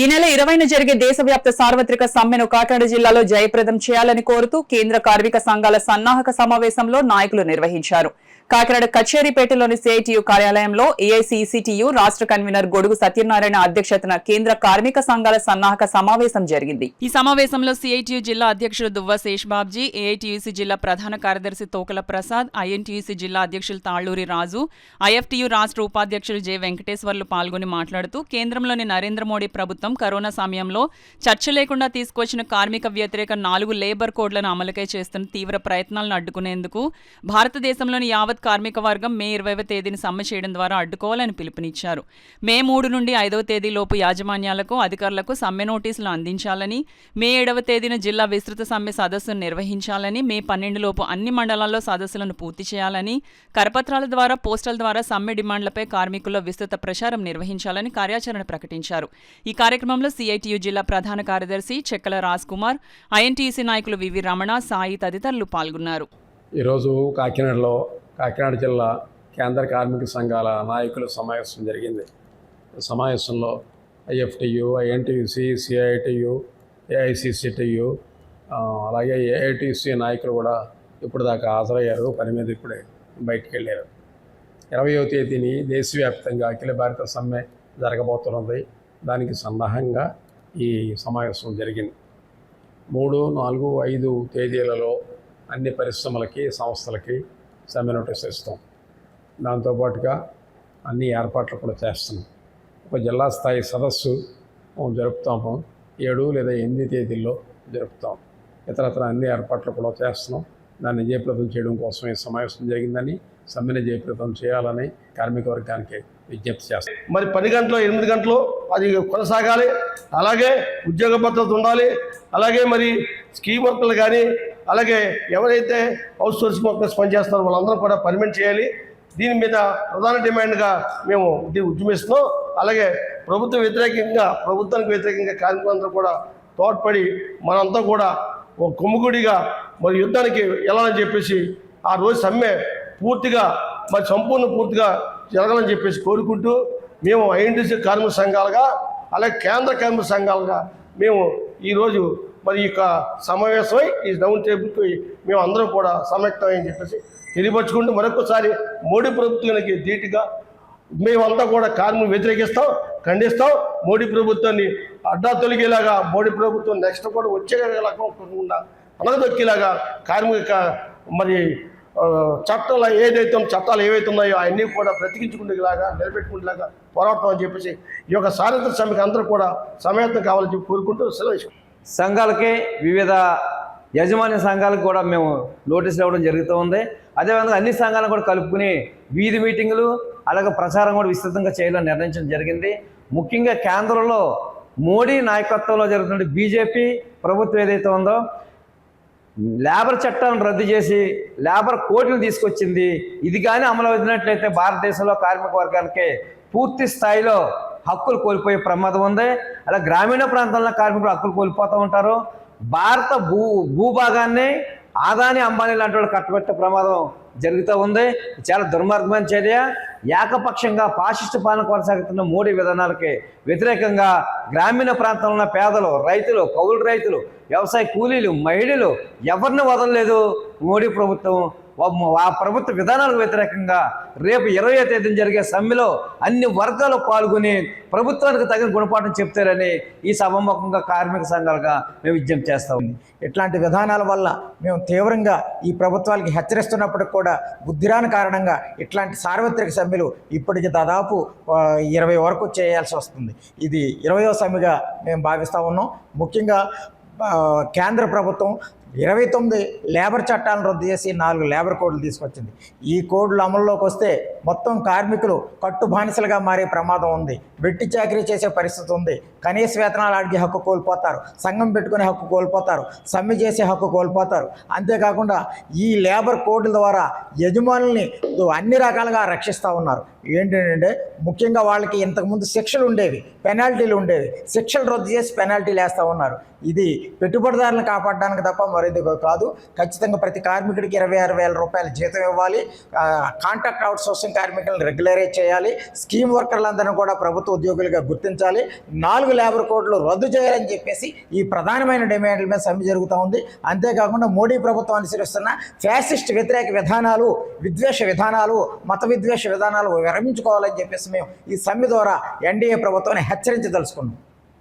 ఈ నెల 20న జరిగే దేశవ్యాప్త సార్వత్రిక సమ్మెను కాకినాడ జిల్లాలో జయప్రదం చేయాలని కోరుతూ కేంద్ర కార్మిక సంఘాల సన్నాహక సమావేశంలో నాయకులు నిర్వహించారు. కాకినాడ కచేరీపేటలోని సిఐటియు కార్యాలయంలో ఏఐసిసిటియు రాష్ట్ర కన్వీనర్ గొడుగు సత్యనారాయణ అధ్యక్షతన కేంద్ర కార్మిక సంఘాల సన్నాహక సమావేశం జరిగింది. ఈ సమావేశంలో సిఐటియు జిల్లా అధ్యక్షుడు దువ్వ శేషబాబ్జీ, ఏఐటియుసి జిల్లా ప్రధాన కార్యదర్శి తోకల ప్రసాద్, ఐఎన్టీయూసీ జిల్లా అధ్యక్షులు తాళ్లూరి రాజు, ఐఎఫ్టియు రాష్ట్ర ఉపాధ్యక్షులు జె వెంకటేశ్వర్లు పాల్గొని మాట్లాడుతూ కేంద్రంలోని నరేంద్ర మోడీ ప్రభుత్వం కరోనా సమయంలో చర్చ లేకుండా తీసుకొచ్చిన కార్మిక వ్యతిరేక 4 లేబర్ కోడ్లను అమలుకై చేస్తున్న తీవ్ర ప్రయత్నాలను అడ్డుకునేందుకు భారతదేశంలోని యావత్ కార్మిక వర్గం మే 20వ తేదీని సమ్మె చేయడం ద్వారా అడ్డుకోవాలని పిలుపునిచ్చారు. మే 3 నుండి 5వ తేదీలోపు యాజమాన్యాలకు, అధికారులకు సమ్మె నోటీసులు అందించాలని, మే 7వ తేదీన జిల్లా విస్తృత సమ్మె సదస్సును నిర్వహించాలని, మే 12 లోపు అన్ని మండలాల్లో సదస్సులను పూర్తి చేయాలని, కరపత్రాల ద్వారా, పోస్టల్ ద్వారా సమ్మె డిమాండ్లపై కార్మికుల్లో విస్తృత ప్రచారం నిర్వహించాలని కార్యాచరణ ప్రకటించారు. ఈ కార్యక్రమంలో సిఐటియు జిల్లా ప్రధాన కార్యదర్శి చెక్కల రాజ్ కుమార్, ఐఎన్టీయూసీ నాయకులు వివి రమణ, సాయి తదితరులు పాల్గొన్నారు. ఈరోజు కాకినాడ జిల్లా కేంద్ర కార్మిక సంఘాల నాయకుల సమావేశం జరిగింది. సమావేశంలో ఐఎఫ్టియు, ఐఎన్టీయూసీ, సిఐటియు, ఏఐసిసిటియు, అలాగే ఏఐటీసీ నాయకులు కూడా ఇప్పుడు దాకా హాజరయ్యారు. పని మీద ఇప్పుడే బయటికి వెళ్ళారు. 20వ తేదీని దేశవ్యాప్తంగా అఖిల భారత సమ్మె జరగబోతున్నది. దానికి సన్నాహంగా ఈ సమావేశం జరిగింది. 3, 4, 5 తేదీలలో అన్ని పరిశ్రమలకి, సంస్థలకి సమ్మె నోటీస్ ఇస్తాం. దాంతోపాటుగా అన్ని ఏర్పాట్లు కూడా చేస్తున్నాం. ఒక జిల్లా స్థాయి సదస్సు జరుపుతాము. 7 లేదా 8 తేదీల్లో జరుపుతాం. ఇతరత్ర అన్ని ఏర్పాట్లు కూడా చేస్తున్నాం. దాన్ని జయప్రదం చేయడం కోసం ఈ సమావేశం జరిగిందని, సమ్మెను జయప్రదం చేయాలని కార్మిక వర్గానికి విజ్ఞప్తి చేస్తాం. మరి 10 గంటలు 8 గంటలు అది కొనసాగాలి. అలాగే ఉద్యోగ భద్రత ఉండాలి. అలాగే మరి స్కీమ్ వర్కర్లు కానీ, అలాగే ఎవరైతే అవుట్ సోర్సింగ్ వర్కర్స్ పనిచేస్తారో వాళ్ళందరూ కూడా పర్మనెంట్ చేయాలి. దీని మీద ప్రధాన డిమాండ్గా మేము ఉద్యమిస్తున్నాం. అలాగే ప్రభుత్వానికి వ్యతిరేకంగా కార్మికులందరూ కూడా తోడ్పడి మనంతా కూడా ఒక కొమ్ముగుడిగా మరి యుద్ధానికి వెళ్ళాలని చెప్పేసి ఆ రోజు సమ్మె పూర్తిగా పూర్తిగా జరగాలని చెప్పేసి కోరుకుంటూ మేము ఐఎన్టీసీ కార్మిక సంఘాలుగా, అలాగే కేంద్ర కార్మిక సంఘాలుగా మేము ఈరోజు మరి ఈ సమావేశమై ఈ రౌండ్ టేబుల్కి మేము అందరం కూడా సంయుక్తమని చెప్పేసి తెలియపరుచుకుంటూ మరొకసారి మోడీ ప్రభుత్వానికి ధీటుగా మేమంతా కూడా కార్మికులు వ్యతిరేకిస్తాం, ఖండిస్తాం. మోడీ ప్రభుత్వాన్ని అడ్డా తొలగేలాగా, మోడీ ప్రభుత్వం నెక్స్ట్ కూడా వచ్చేలాగా అనగదొక్కేలాగా కార్మిక మరి చట్టాలు ఏవైతే ఉన్నాయో అవన్నీ కూడా బ్రతికించుకునేలాగా, నిలబెట్టుకునేలాగా పోరాటం అని చెప్పేసి ఈ యొక్క సాయంత్ర సమ్మెకి అందరూ కూడా సమయత్నం కావాలని చెప్పి కోరుకుంటూ సెలవు. సంఘాలకి, వివిధ యజమాన్య సంఘాలకు కూడా మేము నోటీసులు ఇవ్వడం జరుగుతూ ఉంది. అదేవిధంగా అన్ని సంఘాలను కూడా కలుపుకుని వీధి మీటింగులు, అలాగే ప్రచారం కూడా విస్తృతంగా చేయాలని నిర్ణయించడం జరిగింది. ముఖ్యంగా కేంద్రంలో మోడీ నాయకత్వంలో జరుగుతున్న బీజేపీ ప్రభుత్వం ఏదైతే ఉందో లేబర్ చట్టాలను రద్దు చేసి లేబర్ కోడ్లను తీసుకొచ్చింది. ఇది కానీ అమలు అవుతున్నట్లయితే భారతదేశంలో కార్మిక వర్గానికి పూర్తి స్థాయిలో హక్కులు కోల్పోయే ప్రమాదం ఉంది. అలా గ్రామీణ ప్రాంతాల్లో కార్మికులు హక్కులు కోల్పోతూ ఉంటారు. భారత భూభాగాన్ని ఆదాని, అంబానీ లాంటి వాళ్ళు కట్టబెట్టే ప్రమాదం జరుగుతూ ఉంది. చాలా దుర్మార్గమైన చర్య. ఏకపక్షంగా ఫాసిస్ట్ పాలన కొనసాగుతున్న మోడీ విధానాలకి వ్యతిరేకంగా గ్రామీణ ప్రాంతంలో ఉన్న పేదలు, రైతులు, కౌలు రైతులు, వ్యవసాయ కూలీలు, మహిళలు ఎవరిని వదలలేదు మోడీ ప్రభుత్వం. ఆ ప్రభుత్వ విధానాలకు వ్యతిరేకంగా రేపు 20వ తేదీన జరిగే సమ్మెలో అన్ని వర్గాలు పాల్గొని ప్రభుత్వానికి తగిన గుణపాఠం చెప్తారని ఈ సభాముఖంగా కార్మిక సంఘాలుగా మేము విజ్ఞప్తి చేస్తాం. ఇట్లాంటి విధానాల వల్ల మేము తీవ్రంగా ఈ ప్రభుత్వాలకి హెచ్చరిస్తున్నప్పటికి కూడా బుద్ధిరాని కారణంగా ఇట్లాంటి సార్వత్రిక సమ్మెలు ఇప్పటికి దాదాపు 20 వరకు చేయాల్సి వస్తుంది. ఇది 20వ సమ్మెగా మేము భావిస్తూ ఉన్నాం. ముఖ్యంగా కేంద్ర ప్రభుత్వం 29 లేబర్ చట్టాలను రద్దు చేసి 4 లేబర్ కోడ్లు తీసుకొచ్చింది. ఈ కోడ్లు అమల్లోకి వస్తే మొత్తం కార్మికులు కట్టు బానిసలుగా మారే ప్రమాదం ఉంది. వెట్టి చాకరీ చేసే పరిస్థితి ఉంది. కనీస వేతనాలు అడిగే హక్కు కోల్పోతారు, సంఘం పెట్టుకునే హక్కు కోల్పోతారు, సమ్మె చేసే హక్కు కోల్పోతారు. అంతేకాకుండా ఈ లేబర్ కోడ్ల ద్వారా యజమానుల్ని అన్ని రకాలుగా రక్షిస్తూ ఉన్నారు. ఏంటంటే ముఖ్యంగా వాళ్ళకి ఇంతకుముందు శిక్షలు ఉండేవి, పెనాల్టీలు ఉండేవి. శిక్షలు రద్దు చేసి పెనాల్టీలు వేస్తూ ఉన్నారు. ఇది పెట్టుబడిదారులను కాపాడడానికి తప్ప మరేది కాదు. ఖచ్చితంగా ప్రతి కార్మికుడికి 26,000 రూపాయల జీతం ఇవ్వాలి. కాంట్రాక్ట్ అవుట్ సోర్సింగ్ కార్మికులను రెగ్యులరైజ్ చేయాలి, స్కీమ్ వర్కర్లందరినీ కూడా ప్రభుత్వ ఉద్యోగులుగా గుర్తించాలి, 4 లేబర్ కోడ్లు రద్దు చేయాలని చెప్పేసి ఈ ప్రధానమైన డిమాండ్ల మీద సమ్మె జరుగుతూ ఉంది. అంతేకాకుండా మోడీ ప్రభుత్వం అనుసరిస్తున్న ఫ్యాసిస్ట్ వ్యతిరేక విధానాలు, విద్వేష విధానాలు, మత విద్వేష విధానాలు విరమించుకోవాలని చెప్పేసి మేము ఈ సమ్మె ద్వారా ఎన్డీఏ ప్రభుత్వాన్ని హెచ్చరించదలుచుకున్నాం.